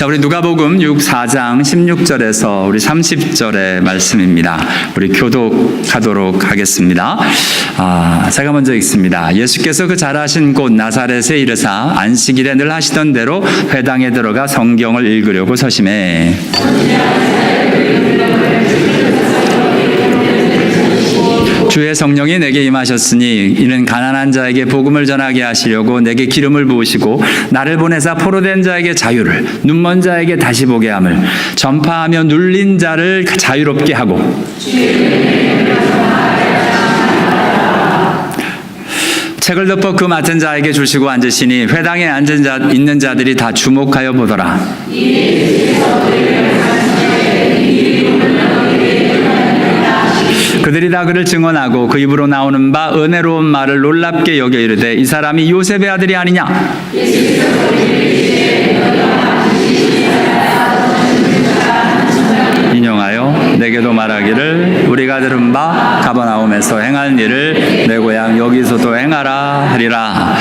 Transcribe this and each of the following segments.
자, 우리 누가복음 4장 16절에서 우리 30절의 말씀입니다. 우리 교독하도록 하겠습니다. 제가 먼저 읽습니다. 예수께서 그 자라신 곳 나사렛에 이르사 안식일에 늘 하시던 대로 회당에 들어가 성경을 읽으려고 서심해 주의 성령이 내게 임하셨으니 이는 가난한 자에게 복음을 전하게 하시려고 내게 기름을 부으시고 나를 보내사 포로된 자에게 자유를, 눈먼 자에게 다시 보게 함을, 전파하며 눌린 자를 자유롭게 하고 책을 덮어 그 맡은 자에게 주시고 앉으시니 회당에 있는 자들이 다 주목하여 보더라. 그들이 다 그를 증언하고 그 입으로 나오는 바 은혜로운 말을 놀랍게 여겨 이르되 이 사람이 요셉의 아들이 아니냐? 인용하여 내게도 말하기를 우리가 들은 바 가버나움에서 행한 일을 내 고향 여기서도 행하라 하리라.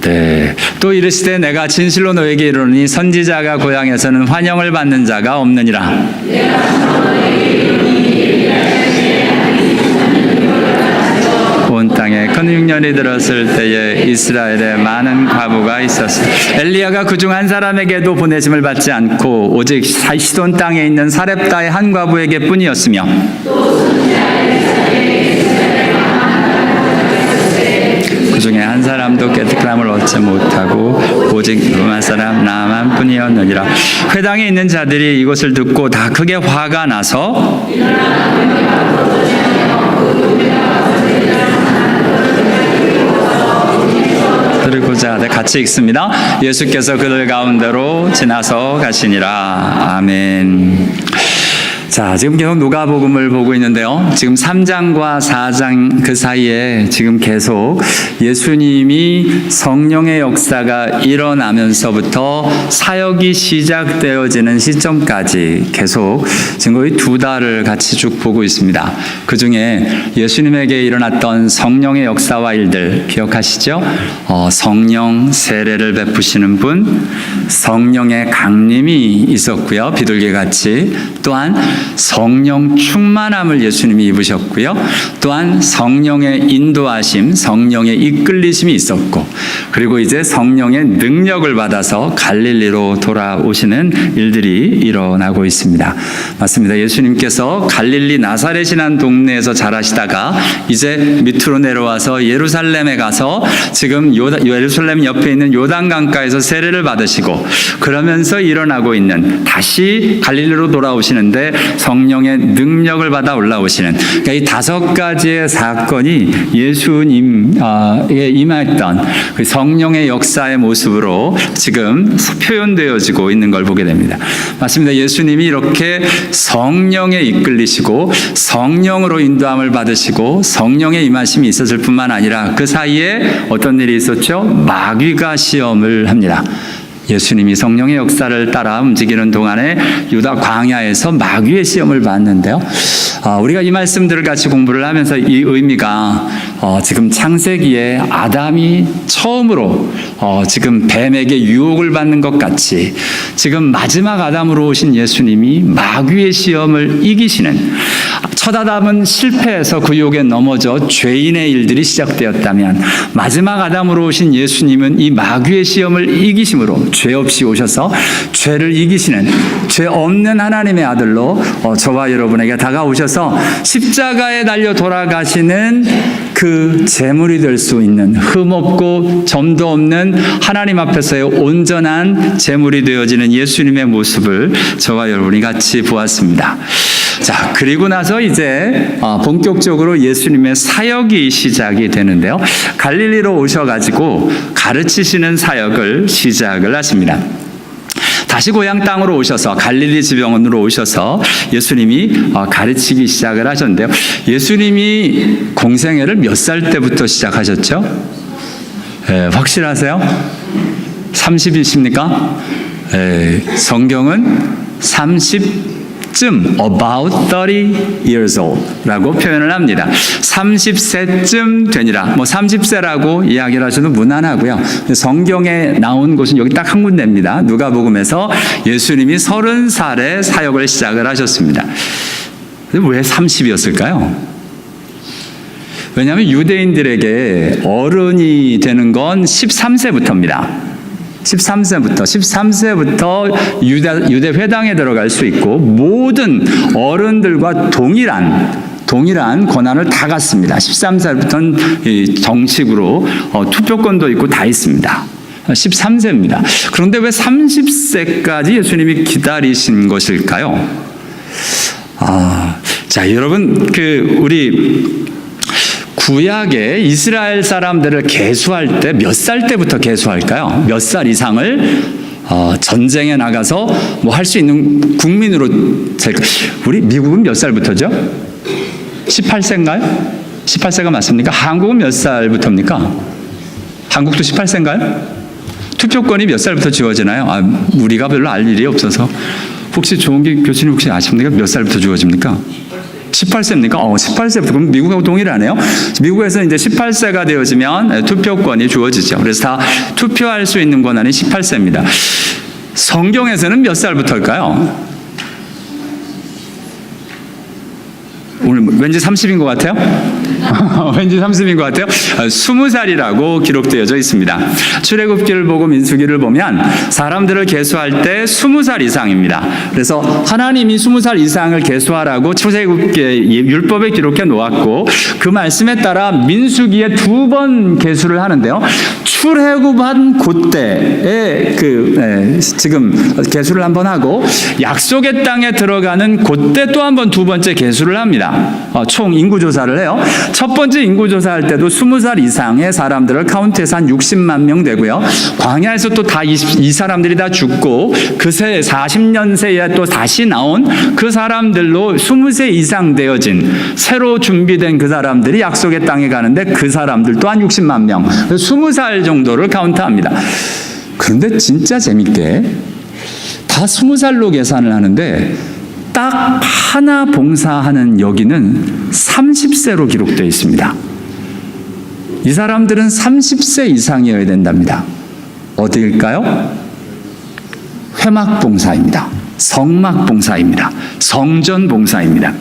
네. 또 이르시되 내가 진실로 너에게 이르노니 선지자가 고향에서는 환영을 받는 자가 없느니라. 온 땅에 큰 흉년이 들었을 때에 이스라엘에 많은 과부가 있었으니 엘리야가 그중 한 사람에게도 보내심을 받지 않고 오직 시돈 땅에 있는 사렙다의 한 과부에게 뿐이었으며 그 중에 한 사람도 깨끗함을 얻지 못하고 오직 로마 사람 나만 뿐이었느니라. 회당에 있는 자들이 이것을 듣고 다 크게 화가 나서 들고자 하되 같이 읽습니다. 예수께서 그들 가운데로 지나서 가시니라. 아멘. 자, 지금 계속 누가복음을 보고 있는데요. 지금 3장과 4장 그 사이에 지금 계속 예수님이 성령의 역사가 일어나면서부터 사역이 시작되어지는 시점까지 계속 지금 거의 2달을 같이 쭉 보고 있습니다. 그 중에 예수님에게 일어났던 성령의 역사와 일들 기억하시죠? 성령 세례를 베푸시는 분, 성령의 강림이 있었고요. 비둘기같이. 또한 성령 충만함을 예수님이 입으셨고요. 또한 성령의 인도하심, 성령의 이끌리심이 있었고, 그리고 이제 성령의 능력을 받아서 갈릴리로 돌아오시는 일들이 일어나고 있습니다. 맞습니다. 예수님께서 갈릴리 나사렛이라는 동네에서 자라시다가 이제 밑으로 내려와서 예루살렘에 가서 지금 예루살렘 옆에 있는 요단강가에서 세례를 받으시고 그러면서 일어나고 있는 다시 갈릴리로 돌아오시는데 성령의 능력을 받아 올라오시는, 그러니까 이 5가지의 사건이 예수님에 임했던 그 성령의 역사의 모습으로 지금 표현되어지고 있는 걸 보게 됩니다. 맞습니다. 예수님이 이렇게 성령에 이끌리시고 성령으로 인도함을 받으시고 성령의 임하심이 있었을 뿐만 아니라 그 사이에 어떤 일이 있었죠? 마귀가 시험을 합니다. 예수님이 성령의 역사를 따라 움직이는 동안에 유다 광야에서 마귀의 시험을 받는데요. 우리가 이 말씀들을 같이 공부를 하면서 이 의미가 지금 창세기에 아담이 처음으로 지금 뱀에게 유혹을 받는 것 같이 지금 마지막 아담으로 오신 예수님이 마귀의 시험을 이기시는, 첫 아담은 실패해서 그 유혹에 넘어져 죄인의 일들이 시작되었다면 마지막 아담으로 오신 예수님은 이 마귀의 시험을 이기심으로 죄 없이 오셔서 죄를 이기시는, 죄 없는 하나님의 아들로 저와 여러분에게 다가오셔서 십자가에 달려 돌아가시는 그 제물이 될 수 있는, 흠없고 점도 없는 하나님 앞에서의 온전한 제물이 되어지는 예수님의 모습을 저와 여러분이 같이 보았습니다. 자, 그리고 나서 이제 본격적으로 예수님의 사역이 시작이 되는데요. 갈릴리로 오셔가지고 가르치시는 사역을 시작을 하십니다. 다시 고향 땅으로 오셔서 갈릴리 지방으로 오셔서 예수님이 가르치기 시작을 하셨는데요. 예수님이 공생애를 몇 살 때부터 시작하셨죠? 확실하세요? 30이십니까? 성경은 30쯤, about 30 years old 라고 표현을 합니다. 30세쯤 되니라. 30세라고 이야기를 하셔도 무난하고요. 성경에 나온 곳은 여기 딱 한 군데입니다. 누가복음에서 예수님이 30살에 사역을 시작을 하셨습니다. 왜 30이었을까요? 왜냐하면 유대인들에게 어른이 되는 건 13세부터입니다. 13세부터 유대 회당에 들어갈 수 있고 모든 어른들과 동일한 권한을 다 갖습니다. 13세부터는 정식으로 투표권도 있고 다 있습니다. 13세입니다. 그런데 왜 30세까지 예수님이 기다리신 것일까요? 자, 여러분, 우리 구약의 이스라엘 사람들을 계수할 때 몇 살 때부터 계수할까요? 몇 살 이상을 전쟁에 나가서 할 수 있는 국민으로 우리 미국은 몇 살부터죠? 18세인가요? 18세가 맞습니까? 한국은 몇 살부터입니까? 한국도 18세인가요? 투표권이 몇 살부터 주어지나요? 우리가 별로 알 일이 없어서 혹시 조은기 교수님 혹시 아십니까? 몇 살부터 주어집니까? 18세입니까? 18세부터. 그럼 미국하고 동일하네요. 미국에서 이제 18세가 되어지면 투표권이 주어지죠. 그래서 다 투표할 수 있는 권한이 18세입니다. 성경에서는 몇 살부터일까요? 오늘 왠지 30인 것 같아요? 왠지 30인 것 같아요? 20살이라고 기록되어져 있습니다. 출애굽기를 보고 민수기를 보면 사람들을 계수할 때 20살 이상입니다. 그래서 하나님이 20살 이상을 계수하라고 출애굽기 율법에 기록해 놓았고 그 말씀에 따라 민수기에 2번 계수를 하는데요. 출애굽한 그때에 지금 계수를 한번 하고 약속의 땅에 들어가는 그때 또 한 번 두 번째 계수를 합니다. 총 인구조사를 해요. 첫 번째 인구조사할 때도 20살 이상의 사람들을 카운트해서 한 60만 명 되고요. 광야에서 또 다 이 사람들이 다 죽고 그새 40년 새에 또 다시 나온 그 사람들로 20세 이상 되어진 새로 준비된 그 사람들이 약속의 땅에 가는데 그 사람들 또한 60만 명, 20살 정도를 카운트합니다. 그런데 진짜 재밌게 다 20살로 계산을 하는데 딱 하나 봉사하는 여기는 30세로 기록되어 있습니다. 이 사람들은 30세 이상이어야 된답니다. 어디일까요? 회막봉사입니다. 성막봉사입니다. 성전봉사입니다.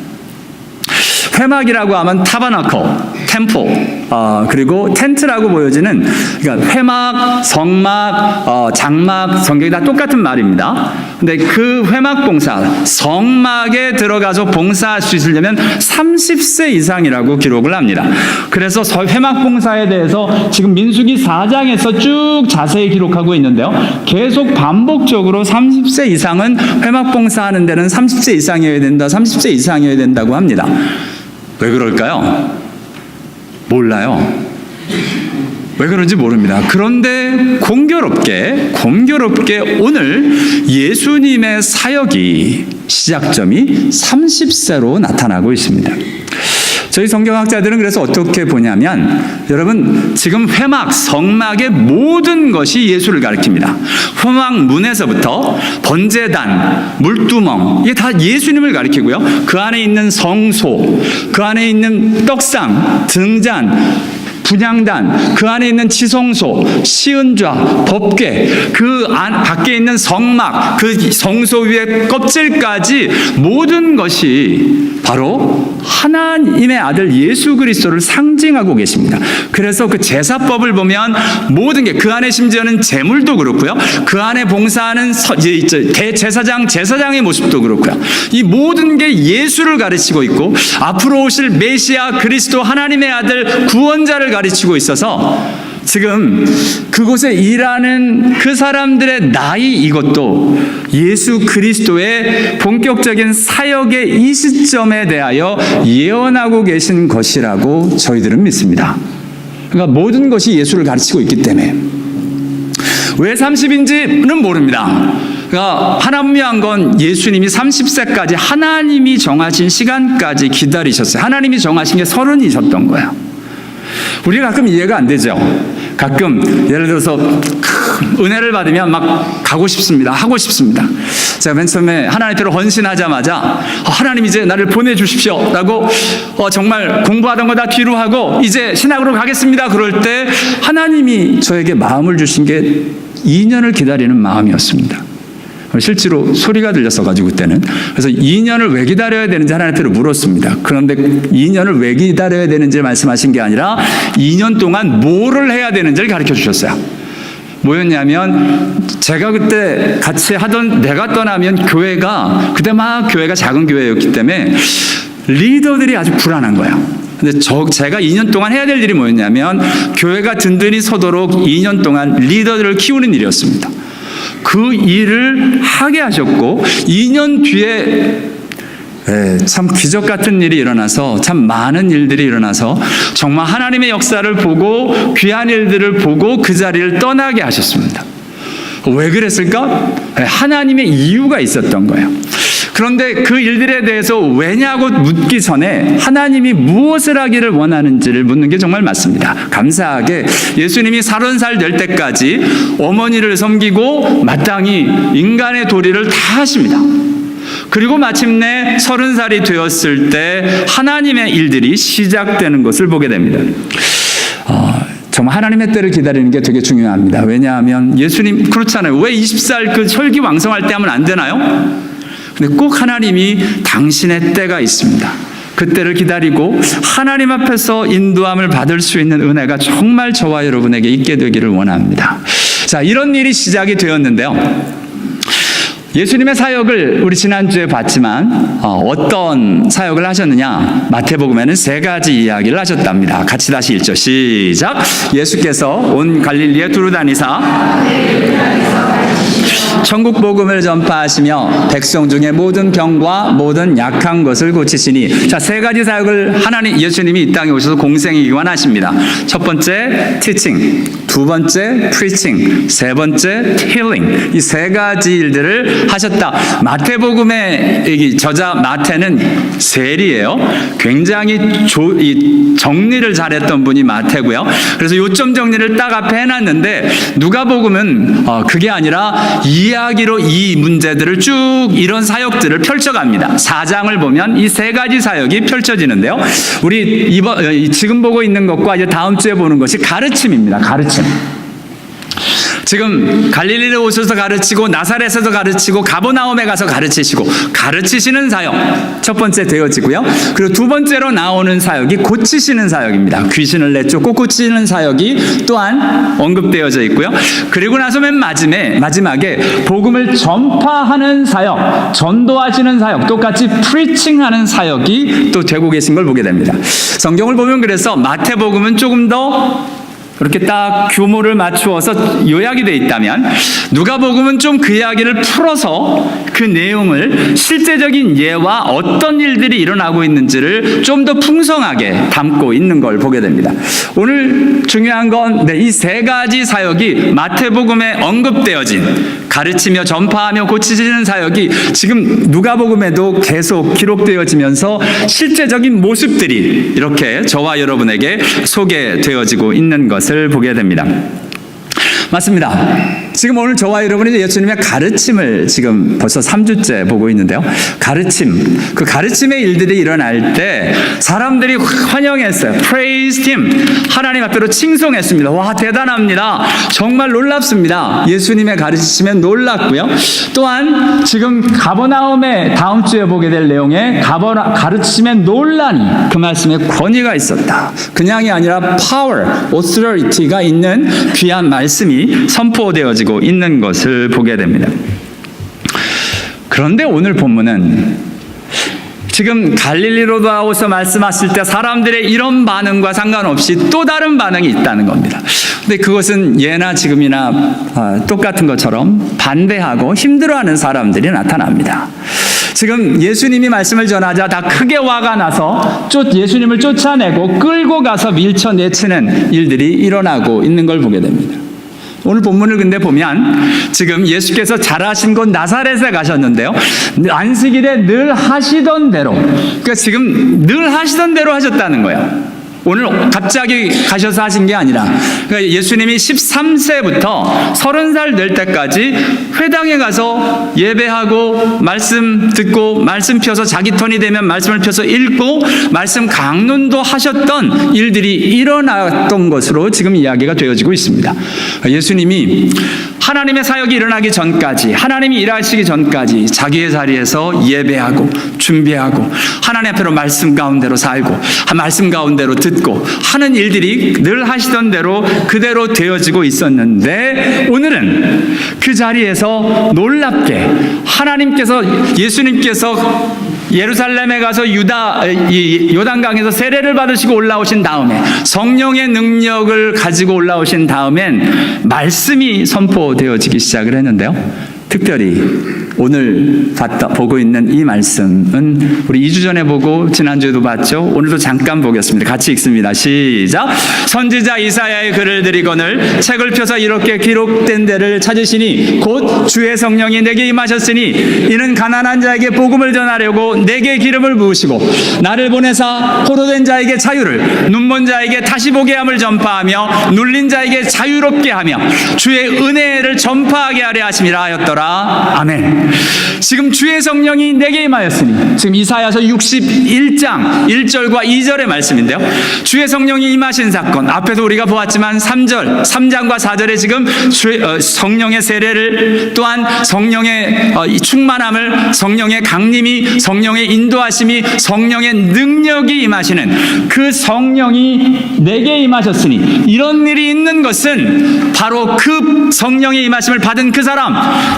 회막이라고 하면 타버나클, 템플, 그리고 텐트라고 보여지는, 그러니까 회막, 성막, 장막, 성경이 다 똑같은 말입니다. 근데 그 회막 봉사, 성막에 들어가서 봉사할 수 있으려면 30세 이상이라고 기록을 합니다. 그래서 회막 봉사에 대해서 지금 민수기 4장에서 쭉 자세히 기록하고 있는데요. 계속 반복적으로 30세 이상은 회막 봉사하는 데는 30세 이상이어야 된다, 30세 이상이어야 된다고 합니다. 왜 그럴까요? 몰라요. 왜 그런지 모릅니다. 그런데 공교롭게 오늘 예수님의 사역이 시작점이 30세로 나타나고 있습니다. 저희 성경학자들은 그래서 어떻게 보냐면, 여러분, 지금 회막, 성막의 모든 것이 예수를 가리킵니다. 회막 문에서부터 번제단, 물두멍, 이게 다 예수님을 가리키고요. 그 안에 있는 성소, 그 안에 있는 떡상, 등잔, 분향단, 그 안에 있는 지성소, 시은좌, 법궤, 그 밖에 있는 성막, 그 성소 위에 껍질까지 모든 것이 바로 하나님의 아들 예수 그리스도를 상징하고 계십니다. 그래서 그 제사법을 보면 모든 게, 그 안에 심지어는 제물도 그렇고요, 그 안에 봉사하는 대제사장, 제사장의 모습도 그렇고요, 이 모든 게 예수를 가르치고 있고 앞으로 오실 메시아 그리스도 하나님의 아들 구원자를 가르치고 있어서 지금 그곳에 일하는 그 사람들의 나이, 이것도 예수 그리스도의 본격적인 사역의 이 시점에 대하여 예언하고 계신 것이라고 저희들은 믿습니다. 그러니까 모든 것이 예수를 가르치고 있기 때문에. 왜 30인지는 모릅니다. 그러니까 하나분명한 건 예수님이 30세까지 하나님이 정하신 시간까지 기다리셨어요. 하나님이 정하신 게 30이셨던 거예요. 우리가 가끔 이해가 안 되죠. 가끔 예를 들어서 은혜를 받으면 막 가고 싶습니다, 하고 싶습니다. 제가 맨 처음에 하나님 앞으로 헌신하자마자 하나님 이제 나를 보내주십시오 라고 정말 공부하던 거 다 뒤로 하고 이제 신학으로 가겠습니다. 그럴 때 하나님이 저에게 마음을 주신 게 2년을 기다리는 마음이었습니다. 실제로 소리가 들렸어가지고 그때는. 그래서 2년을 왜 기다려야 되는지 하나님께로 물었습니다. 그런데 2년을 왜 기다려야 되는지 말씀하신 게 아니라 2년 동안 뭐를 해야 되는지를 가르쳐 주셨어요. 뭐였냐면 제가 그때 같이 하던, 내가 떠나면 교회가 그때 막 교회가 작은 교회였기 때문에 리더들이 아주 불안한 거예요. 근데 제가 2년 동안 해야 될 일이 뭐였냐면 교회가 든든히 서도록 2년 동안 리더들을 키우는 일이었습니다. 그 일을 하게 하셨고 2년 뒤에 참 기적 같은 일이 일어나서 참 많은 일들이 일어나서 정말 하나님의 역사를 보고 귀한 일들을 보고 그 자리를 떠나게 하셨습니다. 왜 그랬을까? 하나님의 이유가 있었던 거예요. 그런데 그 일들에 대해서 왜냐고 묻기 전에 하나님이 무엇을 하기를 원하는지를 묻는 게 정말 맞습니다. 감사하게 예수님이 30살 될 때까지 어머니를 섬기고 마땅히 인간의 도리를 다 하십니다. 그리고 마침내 30살이 되었을 때 하나님의 일들이 시작되는 것을 보게 됩니다. 정말 하나님의 때를 기다리는 게 되게 중요합니다. 왜냐하면 예수님 그렇잖아요. 왜 20살 그 혈기왕성할 때 하면 안 되나요? 근데 꼭 하나님이 당신의 때가 있습니다. 그 때를 기다리고 하나님 앞에서 인도함을 받을 수 있는 은혜가 정말 저와 여러분에게 있게 되기를 원합니다. 자, 이런 일이 시작이 되었는데요. 예수님의 사역을 우리 지난주에 봤지만 어떤 사역을 하셨느냐? 마태복음에는 3가지 이야기를 하셨답니다. 같이 다시 1절 시작. 예수께서 온 갈릴리에 두루 다니사 천국 복음을 전파하시며 백성 중에 모든 병과 모든 약한 것을 고치시니. 자, 3가지 사역을 예수님이 이 땅에 오셔서 공생이기만 하십니다. 첫 번째 teaching, 두 번째 preaching, 세 번째 healing. 이 3가지 일들을 하셨다. 마태복음의 이 저자 마태는 세리예요. 굉장히 정리를 잘했던 분이 마태고요. 그래서 요점 정리를 딱 앞에 해놨는데 누가복음은 그게 아니라 이야기로 이 문제들을 쭉 이런 사역들을 펼쳐갑니다. 4장을 보면 이 3가지 사역이 펼쳐지는데요. 우리 지금 보고 있는 것과 이제 다음 주에 보는 것이 가르침입니다. 가르침. 지금 갈릴리에 오셔서 가르치고 나사렛에서 가르치고 가버나움에 가서 가르치시고 가르치시는 사역 첫 번째 되어지고요. 그리고 두 번째로 나오는 사역이 고치시는 사역입니다. 귀신을 내쫓고 고치는 사역이 또한 언급되어져 있고요. 그리고 나서 맨 마지막에 복음을 전파하는 사역, 전도하시는 사역, 똑같이 프리칭하는 사역이 또 되고 계신 걸 보게 됩니다. 성경을 보면 그래서 마태복음은 조금 더 그렇게 딱 규모를 맞추어서 요약이 되어 있다면 누가복음은 좀 그 이야기를 풀어서 그 내용을 실제적인 예와 어떤 일들이 일어나고 있는지를 좀 더 풍성하게 담고 있는 걸 보게 됩니다. 오늘 중요한 건 이 3가지 사역이 마태복음에 언급되어진 가르치며 전파하며 고치시는 사역이 지금 누가복음에도 계속 기록되어지면서 실제적인 모습들이 이렇게 저와 여러분에게 소개되어지고 있는 것을 보게 됩니다. 맞습니다. 지금 오늘 저와 여러분이 예수님의 가르침을 지금 벌써 3주째 보고 있는데요. 가르침, 그 가르침의 일들이 일어날 때 사람들이 환영했어요. Praised Him. 하나님 앞에로 칭송했습니다. 와, 대단합니다. 정말 놀랍습니다. 예수님의 가르침에 놀랐고요. 또한 지금 가버나움에 다음 주에 보게 될 내용에 가르침에 논란이, 그 말씀에 권위가 있었다. 그냥이 아니라 power, authority가 있는 귀한 말씀이 선포되어지고 있는 것을 보게 됩니다. 그런데 오늘 본문은 지금 갈릴리로 나와서 말씀하실 때 사람들의 이런 반응과 상관없이 또 다른 반응이 있다는 겁니다. 근데 그것은 예나 지금이나 똑같은 것처럼 반대하고 힘들어하는 사람들이 나타납니다. 지금 예수님이 말씀을 전하자 다 크게 화가 나서 예수님을 쫓아내고 끌고 가서 밀쳐내치는 일들이 일어나고 있는 걸 보게 됩니다. 오늘 본문을 근데 보면 지금 예수께서 잘하신 곳 나사렛에 가셨는데요. 안식일에 늘 하시던 대로, 그러니까 지금 늘 하시던 대로 하셨다는 거예요. 오늘 갑자기 가셔서 하신 게 아니라 그러니까 예수님이 13세부터 30살 될 때까지 회당에 가서 예배하고 말씀 듣고 말씀 펴서 자기 턴이 되면 말씀을 펴서 읽고 말씀 강론도 하셨던 일들이 일어났던 것으로 지금 이야기가 되어지고 있습니다. 예수님이 하나님의 사역이 일어나기 전까지, 하나님이 일하시기 전까지 자기의 자리에서 예배하고 준비하고 하나님 앞으로 말씀 가운데로 살고 말씀 가운데로 듣고 하는 일들이 늘 하시던 대로 그대로 되어지고 있었는데, 오늘은 그 자리에서 놀랍게 하나님께서, 예수님께서 예루살렘에 가서 요단강에서 세례를 받으시고 올라오신 다음에 성령의 능력을 가지고 올라오신 다음엔 말씀이 선포되어지기 시작을 했는데요. 특별히 오늘 보고 있는 이 말씀은 우리 2주 전에 보고 지난주에도 봤죠. 오늘도 잠깐 보겠습니다. 같이 읽습니다. 시작. 선지자 이사야의 글을 드리거늘 책을 펴서 이렇게 기록된 데를 찾으시니 곧 주의 성령이 내게 임하셨으니 이는 가난한 자에게 복음을 전하려고 내게 기름을 부으시고 나를 보내사 포로된 자에게 자유를, 눈먼 자에게 다시 보게 함을 전파하며 눌린 자에게 자유롭게 하며 주의 은혜를 전파하게 하려 하심이라 하였더라. 아멘. 지금 주의 성령이 내게 임하였으니, 지금 이사야서 61장 1절과 2절의 말씀인데요. 주의 성령이 임하신 사건, 앞에서 우리가 보았지만 3장과 4절에 지금 성령의 세례를, 또한 성령의 충만함을, 성령의 강림이, 성령의 인도하심이, 성령의 능력이 임하시는 그 성령이 내게 임하셨으니, 이런 일이 있는 것은 바로 그 성령의 임하심을 받은 그 사람,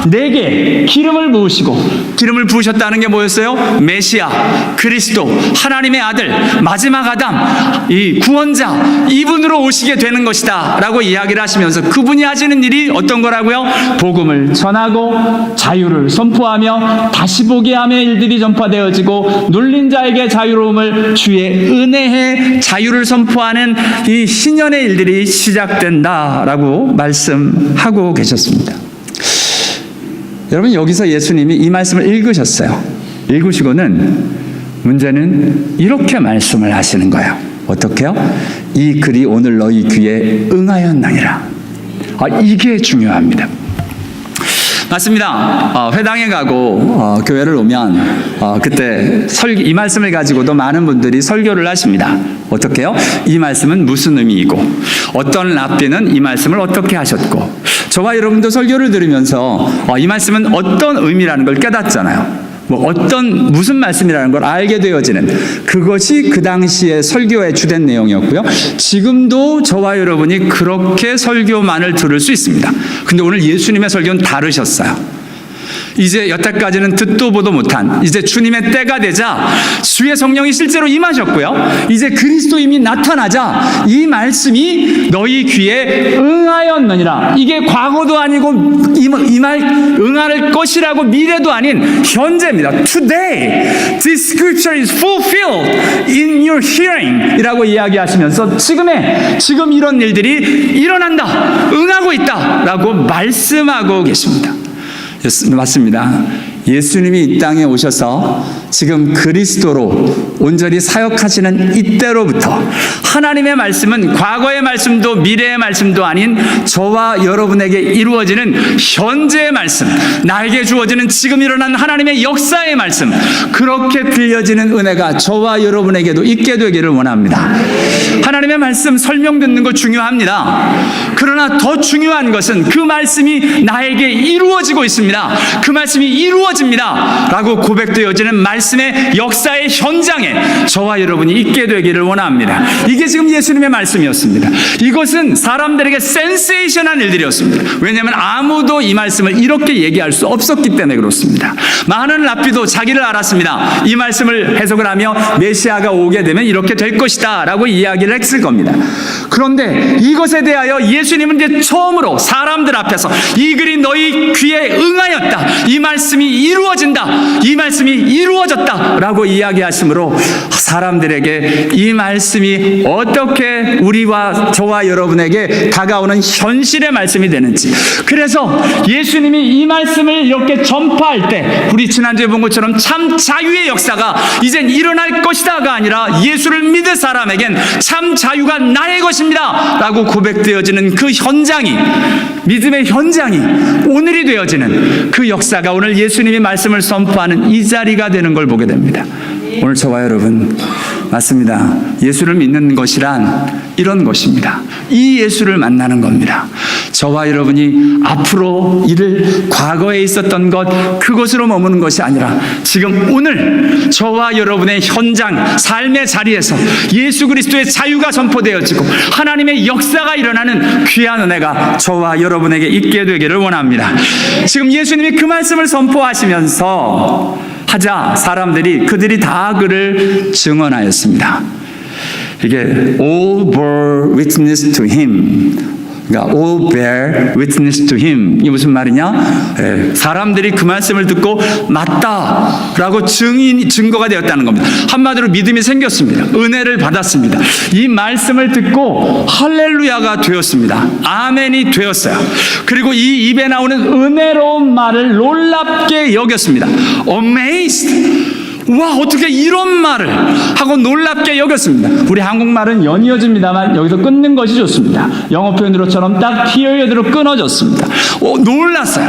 내게 기름을 부으시고, 기름을 부으셨다는 게 뭐였어요? 메시아, 그리스도, 하나님의 아들, 마지막 아담, 이 구원자, 이분으로 오시게 되는 것이다 라고 이야기를 하시면서 그분이 하시는 일이 어떤 거라고요? 복음을 전하고 자유를 선포하며 다시 보게 하며 일들이 전파되어지고 눌린 자에게 자유로움을, 주의 은혜의 자유를 선포하는 이 신년의 일들이 시작된다라고 말씀하고 계셨습니다. 여러분, 여기서 예수님이 이 말씀을 읽으셨어요. 읽으시고는 문제는 이렇게 말씀을 하시는 거예요. 어떻게요? 이 글이 오늘 너희 귀에 응하였나니라. 이게 중요합니다. 맞습니다. 회당에 가고 교회를 오면 그때 이 말씀을 가지고도 많은 분들이 설교를 하십니다. 어떻게요? 이 말씀은 무슨 의미이고 어떤 랍비는 이 말씀을 어떻게 하셨고, 저와 여러분도 설교를 들으면서 이 말씀은 어떤 의미라는 걸 깨닫잖아요. 무슨 말씀이라는 걸 알게 되어지는, 그것이 그 당시의 설교의 주된 내용이었고요. 지금도 저와 여러분이 그렇게 설교만을 들을 수 있습니다. 근데 오늘 예수님의 설교는 다르셨어요. 이제 여태까지는 듣도 보도 못한, 이제 주님의 때가 되자 주의 성령이 실제로 임하셨고요. 이제 그리스도임이 나타나자 이 말씀이 너희 귀에 응하였느니라. 이게 과거도 아니고 응할 것이라고 미래도 아닌 현재입니다. Today, this scripture is fulfilled in your hearing 이라고 이야기하시면서 지금 이런 일들이 일어난다, 응하고 있다 라고 말씀하고 계십니다. 맞습니다. 예수님이 이 땅에 오셔서 지금 그리스도로 온전히 사역하시는 이때로부터 하나님의 말씀은 과거의 말씀도 미래의 말씀도 아닌 저와 여러분에게 이루어지는 현재의 말씀, 나에게 주어지는 지금 일어난 하나님의 역사의 말씀, 그렇게 들려지는 은혜가 저와 여러분에게도 있게 되기를 원합니다. 하나님의 말씀 설명 듣는 거 중요합니다. 그러나 더 중요한 것은 그 말씀이 나에게 이루어지고 있습니다. 그 말씀이 이루어집니다 라고 고백되어지는 말씀의 역사의 현장에 저와 여러분이 있게 되기를 원합니다. 이게 지금 예수님의 말씀이었습니다. 이것은 사람들에게 센세이션한 일들이었습니다. 왜냐하면 아무도 이 말씀을 이렇게 얘기할 수 없었기 때문에 그렇습니다. 많은 랍비도 자기를 알았습니다. 이 말씀을 해석을 하며 메시아가 오게 되면 이렇게 될 것이다 라고 이야기를 했을 겁니다. 그런데 이것에 대하여 예수님은 이제 처음으로 사람들 앞에서 이 글이 너희 귀에 응하였다, 이 말씀이 이루어진다. 이 말씀이 이루어졌다라고 이야기하심으로 사람들에게 이 말씀이 어떻게 저와 여러분에게 다가오는 현실의 말씀이 되는지, 그래서 예수님이 이 말씀을 이렇게 전파할 때 우리 지난주에 본 것처럼 참 자유의 역사가 이젠 일어날 것이다가 아니라 예수를 믿을 사람에겐 참 자유가 나의 것입니다 라고 고백되어지는 그 현장이, 믿음의 현장이 오늘이 되어지는 그 역사가 오늘 예수님이 말씀을 선포하는 이 자리가 되는 걸 보게 됩니다. 오늘 저와 여러분, 맞습니다. 예수를 믿는 것이란 이런 것입니다. 이 예수를 만나는 겁니다. 저와 여러분이 앞으로 과거에 있었던 것, 그것으로 머무는 것이 아니라 지금 오늘 저와 여러분의 현장, 삶의 자리에서 예수 그리스도의 자유가 선포되어지고 하나님의 역사가 일어나는 귀한 은혜가 저와 여러분에게 있게 되기를 원합니다. 지금 예수님이 그 말씀을 선포하시면서 사람들이 그들이 다 그를 증언하였습니다. 이게 all bore witness to him. 그러니까 all bear witness to him. 이게 무슨 말이냐? 사람들이 그 말씀을 듣고 맞다라고 증거가 되었다는 겁니다. 한마디로 믿음이 생겼습니다. 은혜를 받았습니다. 이 말씀을 듣고 할렐루야가 되었습니다. 아멘이 되었어요. 그리고 이 입에 나오는 은혜로운 말을 놀랍게 여겼습니다. Amazed. 와, 어떻게 이런 말을 하고 놀랍게 여겼습니다. 우리 한국말은 연이어집니다만 여기서 끊는 것이 좋습니다. 영어 표현으로처럼 딱 period로 끊어졌습니다. 놀랐어요.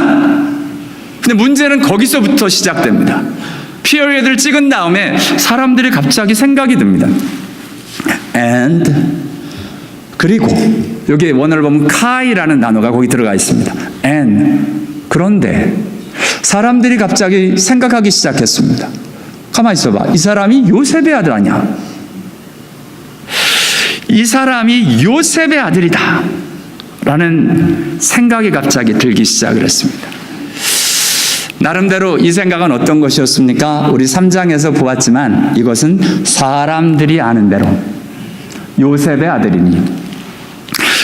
근데 문제는 거기서부터 시작됩니다. period를 찍은 다음에 사람들이 갑자기 생각이 듭니다. And 그리고 여기 원어를 보면 카이라는 단어가 거기 들어가 있습니다. And 그런데 사람들이 갑자기 생각하기 시작했습니다. 가만히 있어봐. 이 사람이 요셉의 아들 아니야? 이 사람이 요셉의 아들이다 라는 생각이 갑자기 들기 시작을 했습니다. 나름대로 이 생각은 어떤 것이었습니까? 우리 3장에서 보았지만 이것은 사람들이 아는 대로 요셉의 아들이니,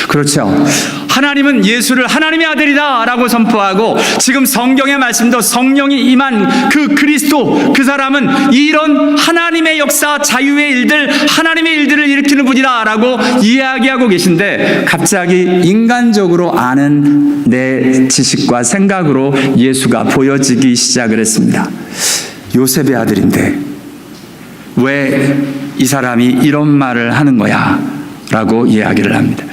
그렇죠. 하나님은 예수를 하나님의 아들이다 라고 선포하고, 지금 성경의 말씀도 성령이 임한 그 그리스도, 그 사람은 이런 하나님의 역사, 자유의 일들, 하나님의 일들을 일으키는 분이다 라고 이야기하고 계신데, 갑자기 인간적으로 아는 내 지식과 생각으로 예수가 보여지기 시작을 했습니다. 요셉의 아들인데 왜 이 사람이 이런 말을 하는 거야 라고 이야기를 합니다.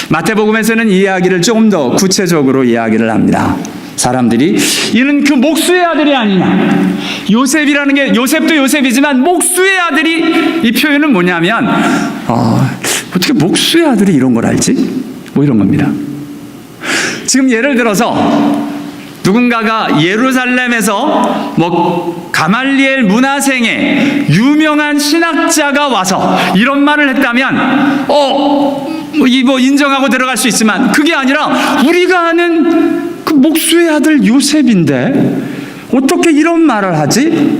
마태복음에서는 이 이야기를 조금 더 구체적으로 이야기를 합니다. 사람들이 이는 그 목수의 아들이 아니냐. 요셉이라는 게, 요셉도 요셉이지만 목수의 아들이, 이 표현은 뭐냐면 어떻게 목수의 아들이 이런 걸 알지? 뭐 이런 겁니다. 지금 예를 들어서 누군가가 예루살렘에서 가말리엘 문화생의 유명한 신학자가 와서 이런 말을 했다면 인정하고 들어갈 수 있지만, 그게 아니라 우리가 아는 그 목수의 아들 요셉인데 어떻게 이런 말을 하지?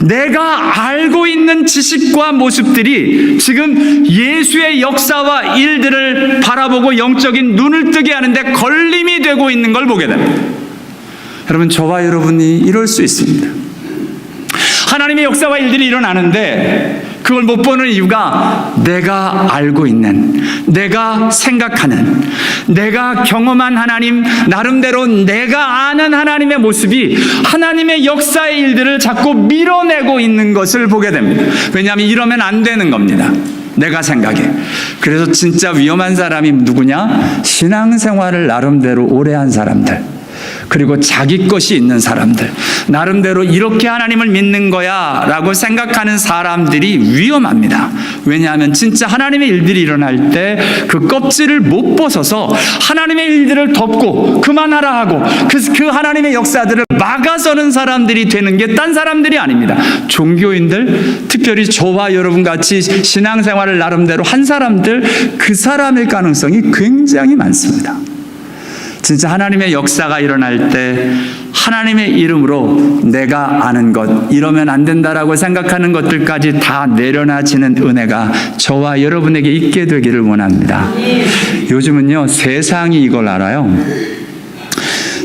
내가 알고 있는 지식과 모습들이 지금 예수의 역사와 일들을 바라보고 영적인 눈을 뜨게 하는데 걸림이 되고 있는 걸 보게 됩니다. 여러분, 저와 여러분이 이럴 수 있습니다. 하나님의 역사와 일들이 일어나는데 그걸 못 보는 이유가 내가 알고 있는, 내가 생각하는, 내가 경험한 하나님, 나름대로 내가 아는 하나님의 모습이 하나님의 역사의 일들을 자꾸 밀어내고 있는 것을 보게 됩니다. 왜냐하면 이러면 안 되는 겁니다. 내가 생각해. 그래서 진짜 위험한 사람이 누구냐? 신앙생활을 나름대로 오래 한 사람들, 그리고 자기 것이 있는 사람들, 나름대로 이렇게 하나님을 믿는 거야 라고 생각하는 사람들이 위험합니다. 왜냐하면 진짜 하나님의 일들이 일어날 때 그 껍질을 못 벗어서 하나님의 일들을 덮고 그만하라 하고 그 하나님의 역사들을 막아서는 사람들이 되는 게 딴 사람들이 아닙니다. 종교인들, 특별히 저와 여러분 같이 신앙생활을 나름대로 한 사람들, 그 사람일 가능성이 굉장히 많습니다. 진짜 하나님의 역사가 일어날 때 하나님의 이름으로 내가 아는 것, 이러면 안 된다라고 생각하는 것들까지 다 내려놔지는 은혜가 저와 여러분에게 있게 되기를 원합니다. 요즘은요, 세상이 이걸 알아요.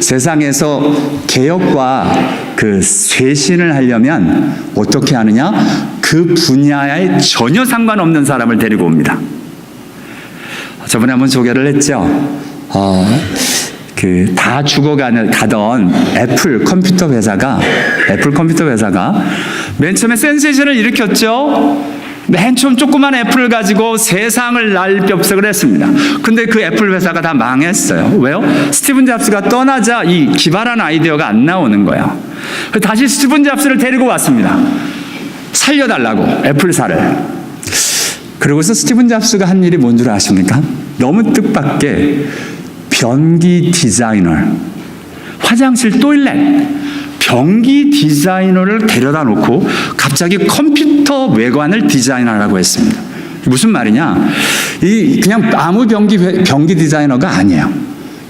세상에서 개혁과 그 쇄신을 하려면 어떻게 하느냐? 그 분야에 전혀 상관없는 사람을 데리고 옵니다. 저번에 한번 소개를 했죠. 다 죽어가던 애플 컴퓨터 회사가 맨 처음에 센세이션을 일으켰죠. 맨 처음 조그만 애플을 가지고 세상을 날렵석을 했습니다. 근데 그 애플 회사가 다 망했어요. 왜요? 스티븐 잡스가 떠나자 이 기발한 아이디어가 안 나오는 거예요. 다시 스티븐 잡스를 데리고 왔습니다. 살려달라고, 애플사를. 그러고서 스티븐 잡스가 한 일이 뭔 줄 아십니까? 너무 뜻밖의 변기 디자이너, 화장실 토일렛 변기 디자이너를 데려다 놓고 갑자기 컴퓨터 외관을 디자인하라고 했습니다. 무슨 말이냐? 그냥 아무 변기 디자이너가 아니에요.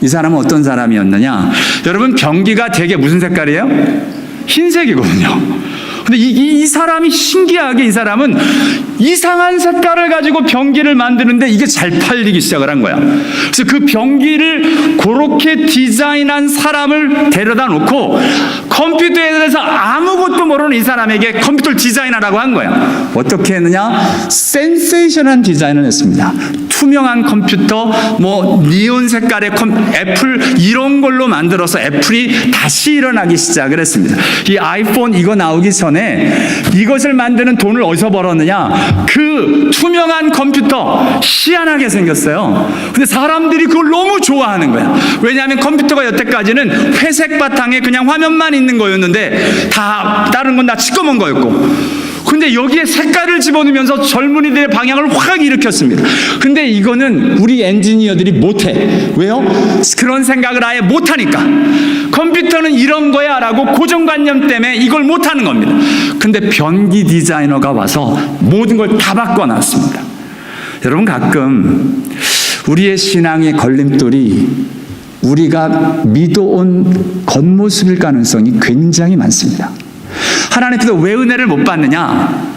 이 사람은 어떤 사람이었느냐? 여러분, 변기가 되게 무슨 색깔이에요? 흰색이거든요. 근데 이 사람이 신기하게, 이 사람은 이상한 색깔을 가지고 변기를 만드는데 이게 잘 팔리기 시작을 한 거야. 그래서 그 변기를 그렇게 디자인한 사람을 데려다 놓고 컴퓨터에 대해서 아무것도 모르는 이 사람에게 컴퓨터를 디자인하라고 한 거야. 어떻게 했느냐? 센세이션한 디자인을 했습니다. 투명한 컴퓨터, 니온 색깔의 애플, 이런 걸로 만들어서 애플이 다시 일어나기 시작을 했습니다. 이 아이폰 이거 나오기 전에 이것을 만드는 돈을 어디서 벌었느냐? 그 투명한 컴퓨터 희한하게 생겼어요. 근데 사람들이 그걸 너무 좋아하는 거야. 왜냐하면 컴퓨터가 여태까지는 회색 바탕에 그냥 화면만 있는 거였는데 다 다른 건 다 시꺼먼 거였고, 근데 여기에 색깔을 집어넣으면서 젊은이들의 방향을 확 일으켰습니다. 근데 이거는 우리 엔지니어들이 못해. 왜요? 그런 생각을 아예 못하니까. 컴퓨터는 이런 거야 라고 고정관념 때문에 이걸 못하는 겁니다. 근데 변기 디자이너가 와서 모든 걸 다 바꿔놨습니다. 여러분, 가끔 우리의 신앙의 걸림돌이 우리가 믿어온 겉모습일 가능성이 굉장히 많습니다. 하나님께서 왜 은혜를 못 받느냐?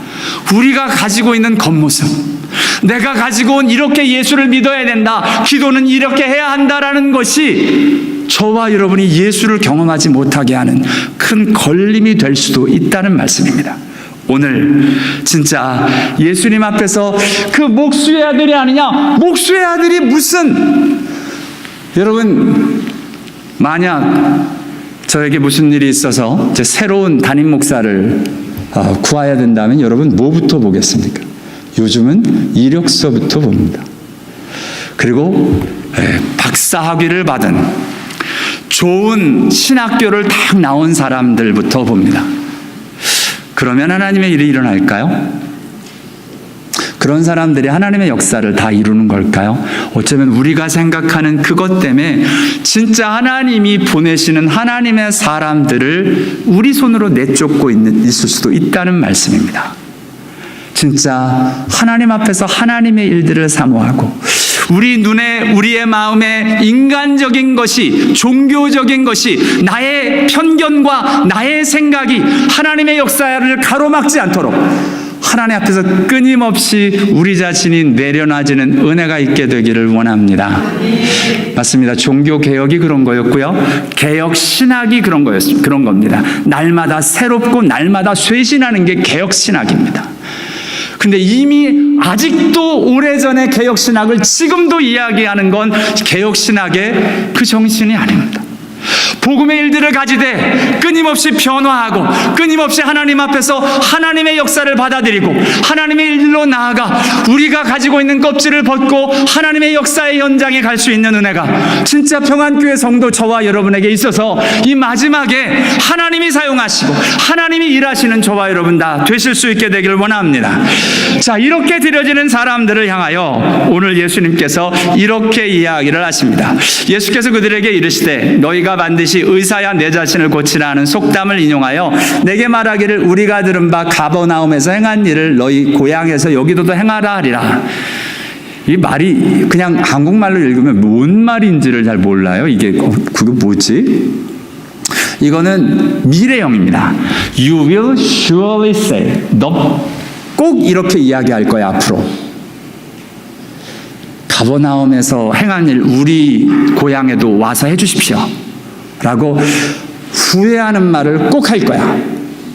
우리가 가지고 있는 겉모습, 내가 가지고 온 이렇게 예수를 믿어야 된다, 기도는 이렇게 해야 한다라는 것이 저와 여러분이 예수를 경험하지 못하게 하는 큰 걸림이 될 수도 있다는 말씀입니다. 오늘 진짜 예수님 앞에서 그 목수의 아들이 아니냐? 목수의 아들이 무슨, 여러분, 만약 저에게 무슨 일이 있어서 제 새로운 담임 목사를 구해야 된다면 여러분 뭐부터 보겠습니까? 요즘은 이력서부터 봅니다. 그리고 박사학위를 받은 좋은 신학교를 딱 나온 사람들부터 봅니다. 그러면 하나님의 일이 일어날까요? 그런 사람들이 하나님의 역사를 다 이루는 걸까요? 어쩌면 우리가 생각하는 그것 때문에 진짜 하나님이 보내시는 하나님의 사람들을 우리 손으로 내쫓고 있을 수도 있다는 말씀입니다. 진짜 하나님 앞에서 하나님의 일들을 사모하고 우리 눈에, 우리의 마음에 인간적인 것이, 종교적인 것이, 나의 편견과 나의 생각이 하나님의 역사를 가로막지 않도록 하나님 앞에서 끊임없이 우리 자신이 내려놔지는 은혜가 있게 되기를 원합니다. 맞습니다. 종교개혁이 그런 거였고요. 개혁신학이 그런 겁니다. 날마다 새롭고 날마다 쇄신하는 게 개혁신학입니다. 근데 이미 아직도 오래전의 개혁신학을 지금도 이야기하는 건 개혁신학의 그 정신이 아닙니다. 복음의 일들을 가지되 끊임없이 변화하고 끊임없이 하나님 앞에서 하나님의 역사를 받아들이고 하나님의 일로 나아가 우리가 가지고 있는 껍질을 벗고 하나님의 역사의 현장에 갈 수 있는 은혜가 진짜 평안교회 성도 저와 여러분에게 있어서 이 마지막에 하나님이 사용하시고 하나님이 일하시는 저와 여러분 다 되실 수 있게 되기를 원합니다. 자, 이렇게 드려지는 사람들을 향하여 오늘 예수님께서 이렇게 이야기를 하십니다. 예수께서 그들에게 이르시되 너희가 반드시 의사야 내 자신을 고치라 하는 속담을 인용하여 내게 말하기를 우리가 들은 바 가버나움에서 행한 일을 너희 고향에서 여기도도 행하라 하리라. 이 말이 그냥 한국말로 읽으면 뭔 말인지를 잘 몰라요. 이게 그게 뭐지? 이거는 미래형입니다. You will surely say. 너 꼭 이렇게 이야기할 거야 앞으로. 가버나움에서 행한 일 우리 고향에도 와서 해주십시오. 라고 후회하는 말을 꼭 할 거야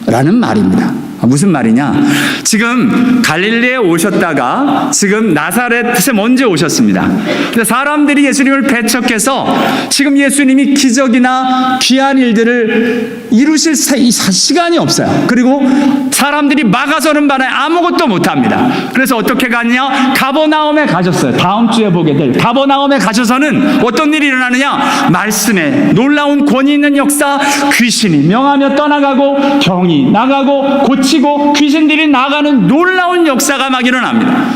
라는 말입니다. 무슨 말이냐? 지금 갈릴리에 오셨다가 지금 나사렛에 먼저 오셨습니다. 근데 사람들이 예수님을 배척해서 지금 예수님이 기적이나 귀한 일들을 이루실 시간이 없어요. 그리고 사람들이 막아서는 바람에 아무것도 못합니다. 그래서 어떻게 갔냐? 가버나움에 가셨어요. 다음 주에 보게 될 가버나움에 가셔서는 어떤 일이 일어나느냐? 말씀에 놀라운 권위 있는 역사, 귀신이 명하며 떠나가고 병이 나가고 고치고 귀신들이 나가는 놀라운 역사가 막 일어납니다.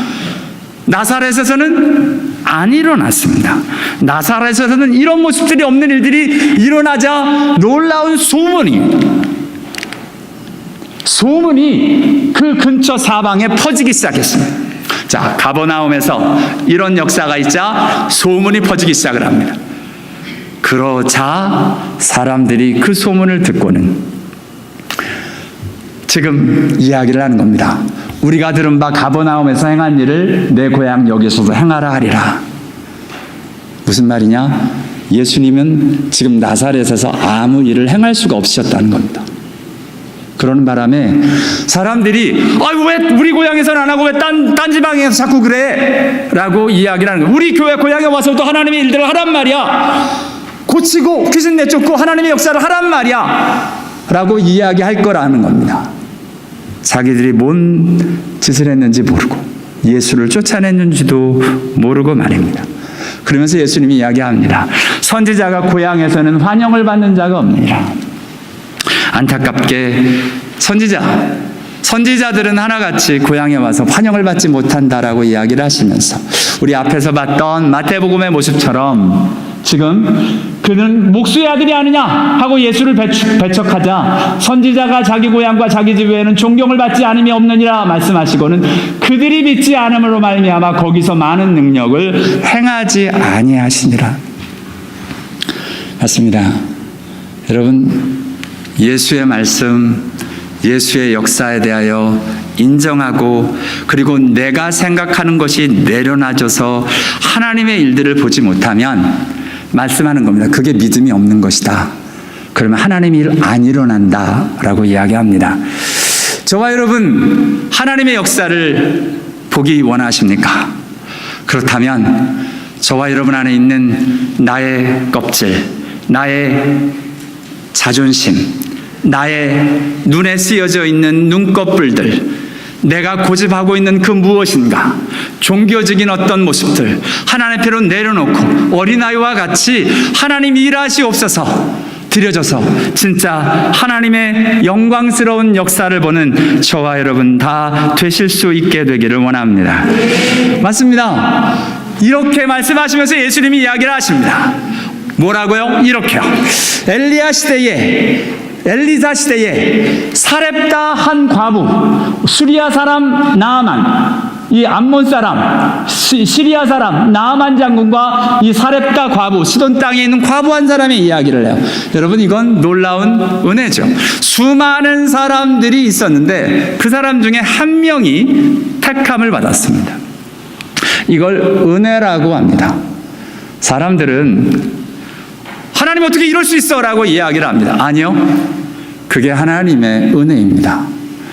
나사렛에서는 안 일어났습니다. 나사렛에서는 이런 모습들이 없는 일들이 일어나자 놀라운 소문이 그 근처 사방에 퍼지기 시작했습니다. 자, 가버나움에서 이런 역사가 있자 소문이 퍼지기 시작을 합니다. 그러자 사람들이 그 소문을 듣고는 지금 이야기를 하는 겁니다. 우리가 들은 바 가버나움에서 행한 일을 내 고향 여기서도 행하라 하리라. 무슨 말이냐? 예수님은 지금 나사렛에서 아무 일을 행할 수가 없으셨다는 겁니다. 그러는 바람에 사람들이 왜 우리 고향에서는 안 하고 왜 딴 지방에서 자꾸 그래? 라고 이야기를 하는 거예요. 우리 교회 고향에 와서도 하나님의 일들을 하란 말이야. 고치고 귀신 내쫓고 하나님의 역사를 하란 말이야. 라고 이야기할 거라는 겁니다. 자기들이 뭔 짓을 했는지 모르고 예수를 쫓아냈는지도 모르고 말입니다. 그러면서 예수님이 이야기합니다. 선지자가 고향에서는 환영을 받는 자가 없느니라. 안타깝게 선지자들은 하나같이 고향에 와서 환영을 받지 못한다라고 이야기를 하시면서 우리 앞에서 봤던 마태복음의 모습처럼 지금 그는 목수의 아들이 아니냐 하고 예수를 배척하자 선지자가 자기 고향과 자기 집 외에는 존경을 받지 않음이 없느니라 말씀하시고는 그들이 믿지 않음으로 말미암아 거기서 많은 능력을 행하지 아니하시니라. 맞습니다. 여러분, 예수의 말씀, 예수의 역사에 대하여 인정하고 그리고 내가 생각하는 것이 내려놔져서 하나님의 일들을 보지 못하면 말씀하는 겁니다. 그게 믿음이 없는 것이다. 그러면 하나님의 일 안 일어난다 라고 이야기합니다. 저와 여러분, 하나님의 역사를 보기 원하십니까? 그렇다면 저와 여러분 안에 있는 나의 껍질, 나의 자존심, 나의 눈에 쓰여져 있는 눈꺼풀들, 내가 고집하고 있는 그 무엇인가, 종교적인 어떤 모습들 하나님 앞으로 내려놓고 어린아이와 같이 하나님 일하시옵소서 드려져서 진짜 하나님의 영광스러운 역사를 보는 저와 여러분 다 되실 수 있게 되기를 원합니다. 맞습니다. 이렇게 말씀하시면서 예수님이 이야기를 하십니다. 뭐라고요? 이렇게요. 엘리사 시대에 사렙다 한 과부, 수리아 사람 나아만, 이 암몬 사람, 시리아 사람 나아만 장군과 이 사렙다 과부, 시돈 땅에 있는 과부 한 사람의 이야기를 해요. 여러분, 이건 놀라운 은혜죠. 수많은 사람들이 있었는데 그 사람 중에 한 명이 택함을 받았습니다. 이걸 은혜라고 합니다. 사람들은 하나님 어떻게 이럴 수 있어? 라고 이야기를 합니다. 아니요. 그게 하나님의 은혜입니다.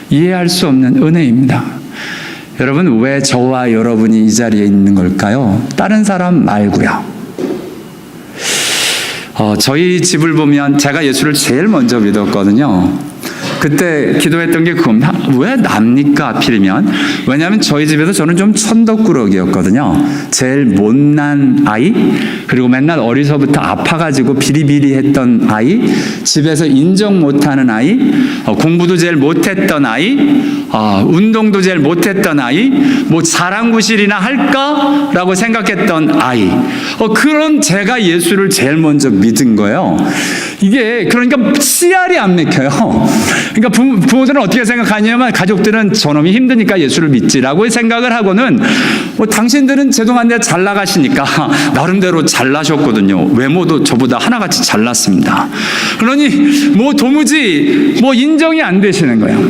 이해할 수 없는 은혜입니다. 여러분, 왜 저와 여러분이 이 자리에 있는 걸까요? 다른 사람 말고요. 저희 집을 보면 제가 예수를 제일 먼저 믿었거든요. 그때 기도했던 게 그겁니다. 왜 납니까 하필이면? 왜냐하면 저희 집에서 저는 좀 천덕꾸러기였거든요. 제일 못난 아이, 그리고 맨날 어려서부터 아파가지고 비리비리했던 아이, 집에서 인정 못하는 아이, 공부도 제일 못했던 아이, 운동도 제일 못했던 아이, 뭐 자랑구실이나 할까라고 생각했던 아이, 그런 제가 예수를 제일 먼저 믿은 거예요. 이게 그러니까 씨알이 안 맥혀요. 그러니까 부모들은 어떻게 생각하냐면, 가족들은 저놈이 힘드니까 예수를 믿지라고 생각을 하고는, 당신들은 죄송한데 잘 나가시니까 나름대로 잘나셨거든요. 외모도 저보다 하나같이 잘났습니다. 그러니 도무지 인정이 안 되시는 거예요.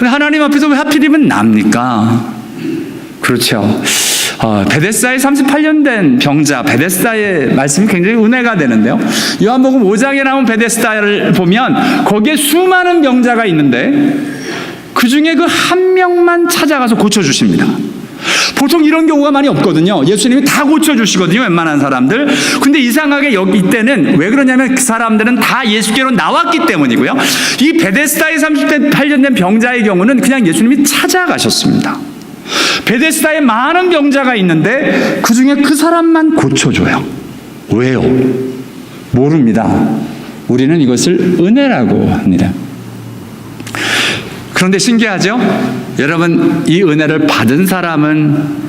하나님 앞에서 왜 하필이면 납니까? 그렇죠. 베데스다에 38년 된 병자, 베데스다의 말씀이 굉장히 은혜가 되는데요. 요한복음 5장에 나온 베데스다를 보면 거기에 수많은 병자가 있는데 그 중에 그 한 명만 찾아가서 고쳐주십니다. 보통 이런 경우가 많이 없거든요. 예수님이 다 고쳐주시거든요, 웬만한 사람들. 근데 이상하게 여기 이때는 왜 그러냐면 그 사람들은 다 예수께로 나왔기 때문이고요. 이 베데스다에 38년 된 병자의 경우는 그냥 예수님이 찾아가셨습니다. 베데스다에 많은 병자가 있는데 그 중에 그 사람만 고쳐줘요. 왜요? 모릅니다. 우리는 이것을 은혜라고 합니다. 그런데 신기하죠? 여러분, 이 은혜를 받은 사람은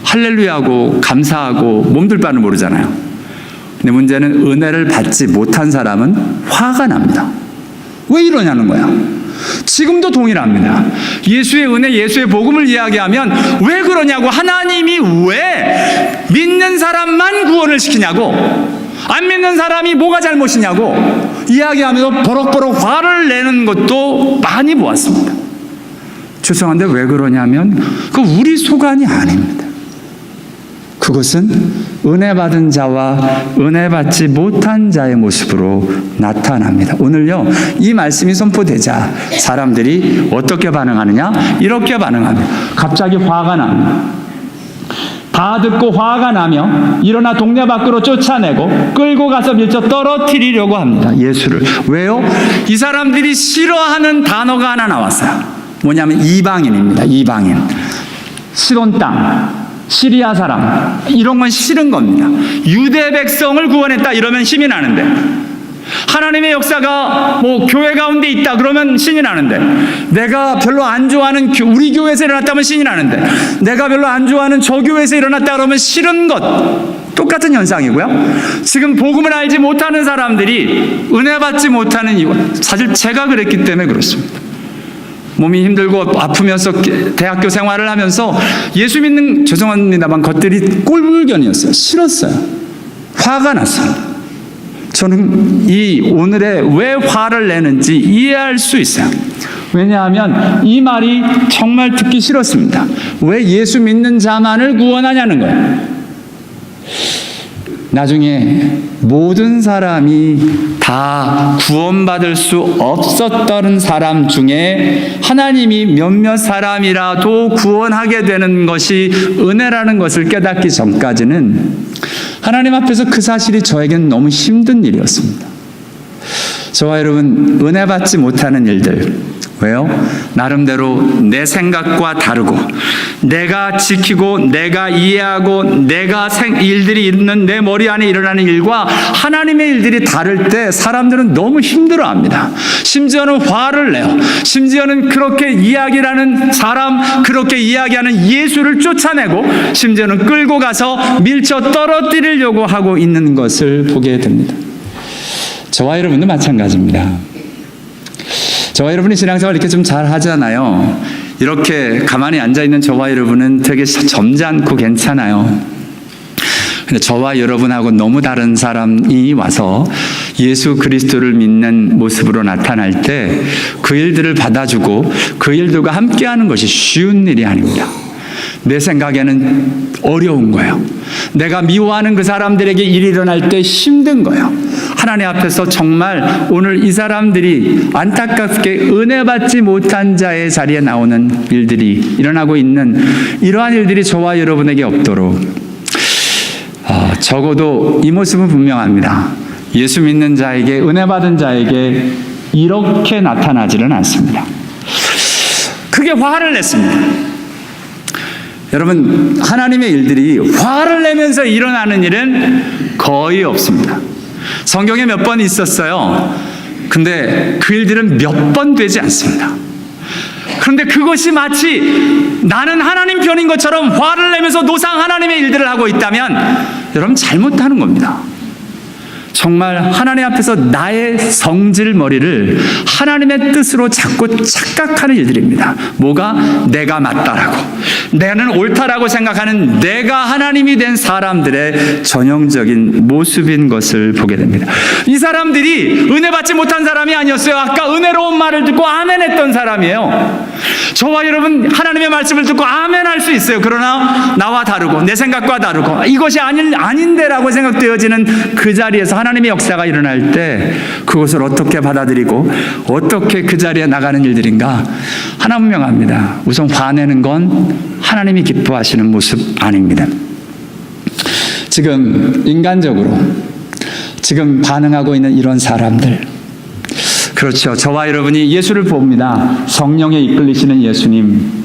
할렐루야하고 감사하고 몸둘 바는 모르잖아요. 근데 문제는 은혜를 받지 못한 사람은 화가 납니다. 왜 이러냐는 거야. 지금도 동일합니다. 예수의 은혜, 예수의 복음을 이야기하면 왜 그러냐고, 하나님이 왜 믿는 사람만 구원을 시키냐고, 안 믿는 사람이 뭐가 잘못이냐고 이야기하면서 버럭버럭 화를 내는 것도 많이 보았습니다. 죄송한데 왜 그러냐면 그 우리 소관이 아닙니다. 그것은 은혜 받은 자와 은혜 받지 못한 자의 모습으로 나타납니다. 오늘요, 이 말씀이 선포되자 사람들이 어떻게 반응하느냐? 이렇게 반응합니다. 갑자기 화가 납니다. 다 듣고 화가 나며 일어나 동네 밖으로 쫓아내고 끌고 가서 밀쳐 떨어뜨리려고 합니다. 예수를. 왜요? 이 사람들이 싫어하는 단어가 하나 나왔어요. 뭐냐면 이방인입니다. 이방인. 시돈 땅, 시리아 사람, 이런 건 싫은 겁니다. 유대 백성을 구원했다 이러면 힘이 나는데, 하나님의 역사가 뭐 교회 가운데 있다 그러면 신이 나는데, 내가 별로 안 좋아하는 우리 교회에서 일어났다면 신이 나는데, 내가 별로 안 좋아하는 저 교회에서 일어났다 그러면 싫은 것, 똑같은 현상이고요. 지금 복음을 알지 못하는 사람들이 은혜 받지 못하는 이유, 사실 제가 그랬기 때문에 그렇습니다. 몸이 힘들고 아프면서 대학교 생활을 하면서 예수 믿는, 죄송합니다만 것들이 꼴불견이었어요. 싫었어요. 화가 났습니다. 저는 이 오늘에 왜 화를 내는지 이해할 수 있어요. 왜냐하면 이 말이 정말 듣기 싫었습니다. 왜 예수 믿는 자만을 구원하냐는 거예요. 나중에 모든 사람이 다 구원받을 수 없었던 사람 중에 하나님이 몇몇 사람이라도 구원하게 되는 것이 은혜라는 것을 깨닫기 전까지는 하나님 앞에서 그 사실이 저에겐 너무 힘든 일이었습니다. 저와 여러분, 은혜 받지 못하는 일들, 왜요? 나름대로 내 생각과 다르고 내가 지키고 내가 이해하고 내가 일들이 있는 내 머리 안에 일어나는 일과 하나님의 일들이 다를 때 사람들은 너무 힘들어합니다. 심지어는 화를 내요. 심지어는 그렇게 이야기하는 사람, 그렇게 이야기하는 예수를 쫓아내고 심지어는 끌고 가서 밀쳐 떨어뜨리려고 하고 있는 것을 보게 됩니다. 저와 여러분도 마찬가지입니다. 저와 여러분이 신앙생활 이렇게 좀 잘 하잖아요. 이렇게 가만히 앉아있는 저와 여러분은 되게 점잖고 괜찮아요. 근데 저와 여러분하고 너무 다른 사람이 와서 예수 그리스도를 믿는 모습으로 나타날 때 그 일들을 받아주고 그 일들과 함께하는 것이 쉬운 일이 아닙니다. 내 생각에는 어려운 거예요. 내가 미워하는 그 사람들에게 일이 일어날 때 힘든 거예요. 하나님 앞에서 정말 오늘 이 사람들이 안타깝게 은혜 받지 못한 자의 자리에 나오는 일들이 일어나고 있는 이러한 일들이 저와 여러분에게 없도록 적어도 이 모습은 분명합니다. 예수 믿는 자에게, 은혜 받은 자에게 이렇게 나타나지는 않습니다. 크게 화를 냈습니다. 여러분, 하나님의 일들이 화를 내면서 일어나는 일은 거의 없습니다. 성경에 몇 번 있었어요. 근데 그 일들은 몇 번 되지 않습니다. 그런데 그것이 마치 나는 하나님 편인 것처럼 화를 내면서 노상 하나님의 일들을 하고 있다면 여러분 잘못하는 겁니다. 정말 하나님 앞에서 나의 성질머리를 하나님의 뜻으로 자꾸 착각하는 일들입니다. 뭐가? 내가 맞다라고, 나는 옳다라고 생각하는 내가 하나님이 된 사람들의 전형적인 모습인 것을 보게 됩니다. 이 사람들이 은혜 받지 못한 사람이 아니었어요. 아까 은혜로운 말을 듣고 아멘 했던 사람이에요. 저와 여러분 하나님의 말씀을 듣고 아멘 할 수 있어요. 그러나 나와 다르고 내 생각과 다르고 이것이 아닌데라고 생각되어지는 그 자리에서 하나님의 역사가 일어날 때 그것을 어떻게 받아들이고 어떻게 그 자리에 나가는 일들인가? 하나 분명합니다. 우선 화내는 건 하나님이 기뻐하시는 모습 아닙니다. 지금 인간적으로 지금 반응하고 있는 이런 사람들, 그렇죠. 저와 여러분이 예수를 봅니다. 성령에 이끌리시는 예수님,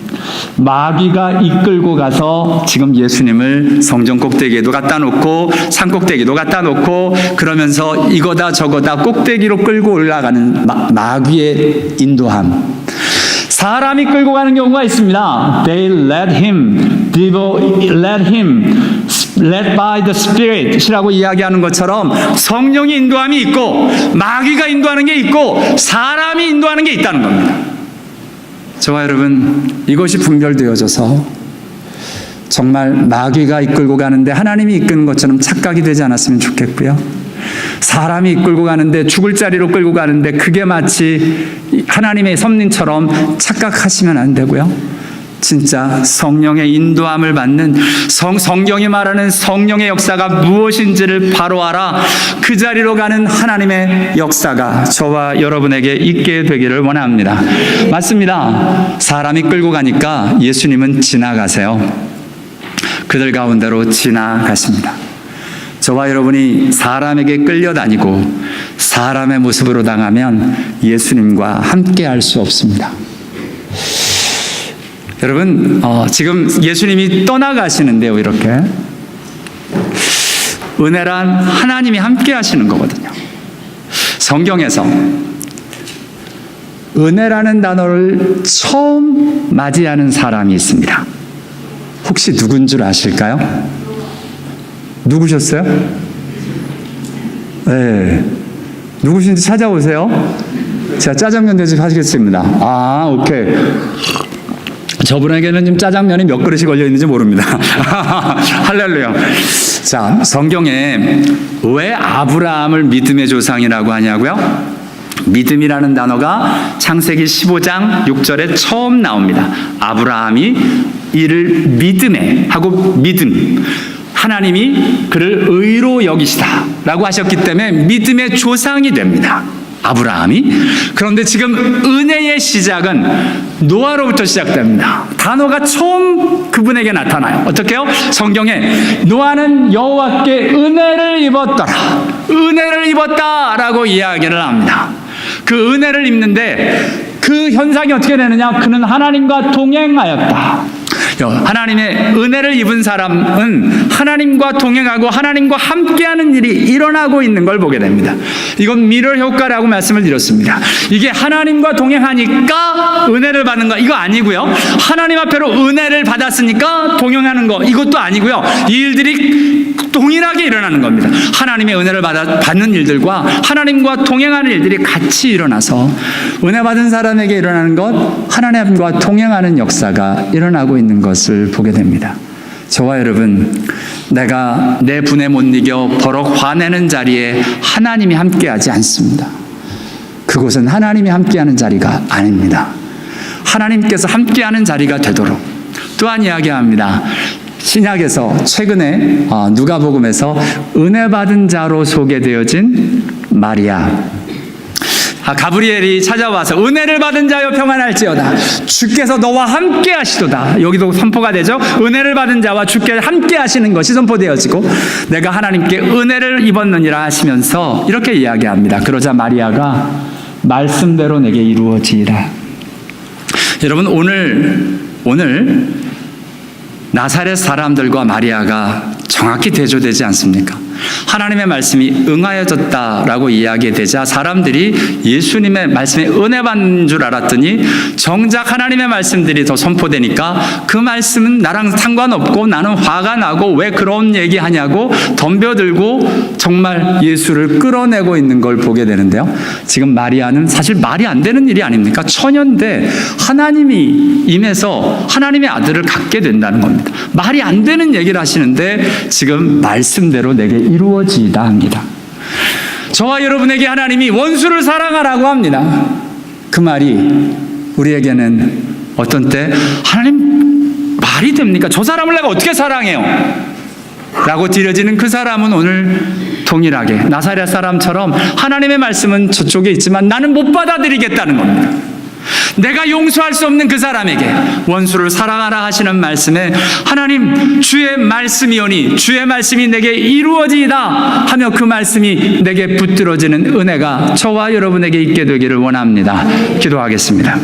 마귀가 이끌고 가서 지금 예수님을 성전 꼭대기에도 갖다 놓고 산 꼭대기도 갖다 놓고 그러면서 이거다 저거다 꼭대기로 끌고 올라가는 마귀의 인도함. 사람이 끌고 가는 경우가 있습니다. They led him, led by the Spirit이라고 이야기하는 것처럼 성령이 인도함이 있고 마귀가 인도하는 게 있고 사람이 인도하는 게 있다는 겁니다. 저와 여러분, 이것이 분별되어져서 정말 마귀가 이끌고 가는데 하나님이 이끄는 것처럼 착각이 되지 않았으면 좋겠고요. 사람이 이끌고 가는데 죽을 자리로 끌고 가는데 그게 마치 하나님의 섭리처럼 착각하시면 안 되고요. 진짜 성령의 인도함을 받는 성경이 말하는 성령의 역사가 무엇인지를 바로 알아 그 자리로 가는 하나님의 역사가 저와 여러분에게 있게 되기를 원합니다. 맞습니다. 사람이 끌고 가니까 예수님은 지나가세요. 그들 가운데로 지나가십니다. 저와 여러분이 사람에게 끌려다니고 사람의 모습으로 당하면 예수님과 함께 할 수 없습니다. 여러분, 지금 예수님이 떠나가시는데요, 이렇게. 은혜란 하나님이 함께 하시는 거거든요. 성경에서 은혜라는 단어를 처음 맞이하는 사람이 있습니다. 혹시 누군 줄 아실까요? 누구셨어요? 네. 누구신지 찾아오세요. 제가 짜장면 대접하시겠습니다. 오케이. 저분에게는 지금 짜장면이 몇 그릇이 걸려 있는지 모릅니다. 할렐루야. 자, 성경에 왜 아브라함을 믿음의 조상이라고 하냐고요? 믿음이라는 단어가 창세기 15장 6절에 처음 나옵니다. 아브라함이 이를 믿음에 하고 믿음. 하나님이 그를 의로 여기시다라고 하셨기 때문에 믿음의 조상이 됩니다. 아브라함이. 그런데 지금 은혜의 시작은 노아로부터 시작됩니다. 단어가 처음 그분에게 나타나요. 어떻게요? 성경에 노아는 여호와께 은혜를 입었더라. 은혜를 입었다라고 이야기를 합니다. 그 은혜를 입는데 그 현상이 어떻게 되느냐? 그는 하나님과 동행하였다. 하나님의 은혜를 입은 사람은 하나님과 동행하고 하나님과 함께하는 일이 일어나고 있는 걸 보게 됩니다. 이건 미러 효과라고 말씀을 드렸습니다. 이게 하나님과 동행하니까 은혜를 받는 거 이거 아니고요. 하나님 앞에로 은혜를 받았으니까 동행하는 거 이것도 아니고요. 이 일들이 동일하게 일어나는 겁니다. 하나님의 은혜를 받는 일들과 하나님과 동행하는 일들이 같이 일어나서 은혜 받은 사람에게 일어나는 것, 하나님과 동행하는 역사가 일어나고 있는 것을 보게 됩니다. 저와 여러분, 내가 내 분에 못 이겨 버럭 화내는 자리에 하나님이 함께하지 않습니다. 그곳은 하나님이 함께하는 자리가 아닙니다. 하나님께서 함께하는 자리가 되도록 또한 이야기합니다. 신약에서 최근에 누가복음에서 은혜 받은 자로 소개되어진 마리아, 가브리엘이 찾아와서 은혜를 받은 자여 평안할지어다. 주께서 너와 함께 하시도다. 여기도 선포가 되죠. 은혜를 받은 자와 주께 함께 하시는 것이 선포되어지고 내가 하나님께 은혜를 입었느니라 하시면서 이렇게 이야기합니다. 그러자 마리아가 말씀대로 내게 이루어지리라. 여러분, 오늘 나사렛 사람들과 마리아가 정확히 대조되지 않습니까? 하나님의 말씀이 응하여졌다라고 이야기되자 사람들이 예수님의 말씀에 은혜 받는 줄 알았더니 정작 하나님의 말씀들이 더 선포되니까 그 말씀은 나랑 상관없고 나는 화가 나고 왜 그런 얘기하냐고 덤벼들고 정말 예수를 끌어내고 있는 걸 보게 되는데요. 지금 마리아는 사실 말이 안 되는 일이 아닙니까? 처녀인데 하나님이 임해서 하나님의 아들을 갖게 된다는 겁니다. 말이 안 되는 얘기를 하시는데 지금 말씀대로 내게 이루어지다 합니다. 저와 여러분에게 하나님이 원수를 사랑하라고 합니다. 그 말이 우리에게는 어떤 때 하나님 말이 됩니까? 저 사람을 내가 어떻게 사랑해요? 라고 드려지는 그 사람은 오늘 동일하게 나사렛 사람처럼 하나님의 말씀은 저쪽에 있지만 나는 못 받아들이겠다는 겁니다. 내가 용서할 수 없는 그 사람에게 원수를 사랑하라 하시는 말씀에 하나님 주의 말씀이오니 주의 말씀이 내게 이루어지이다 하며 그 말씀이 내게 붙들어지는 은혜가 저와 여러분에게 있게 되기를 원합니다. 기도하겠습니다.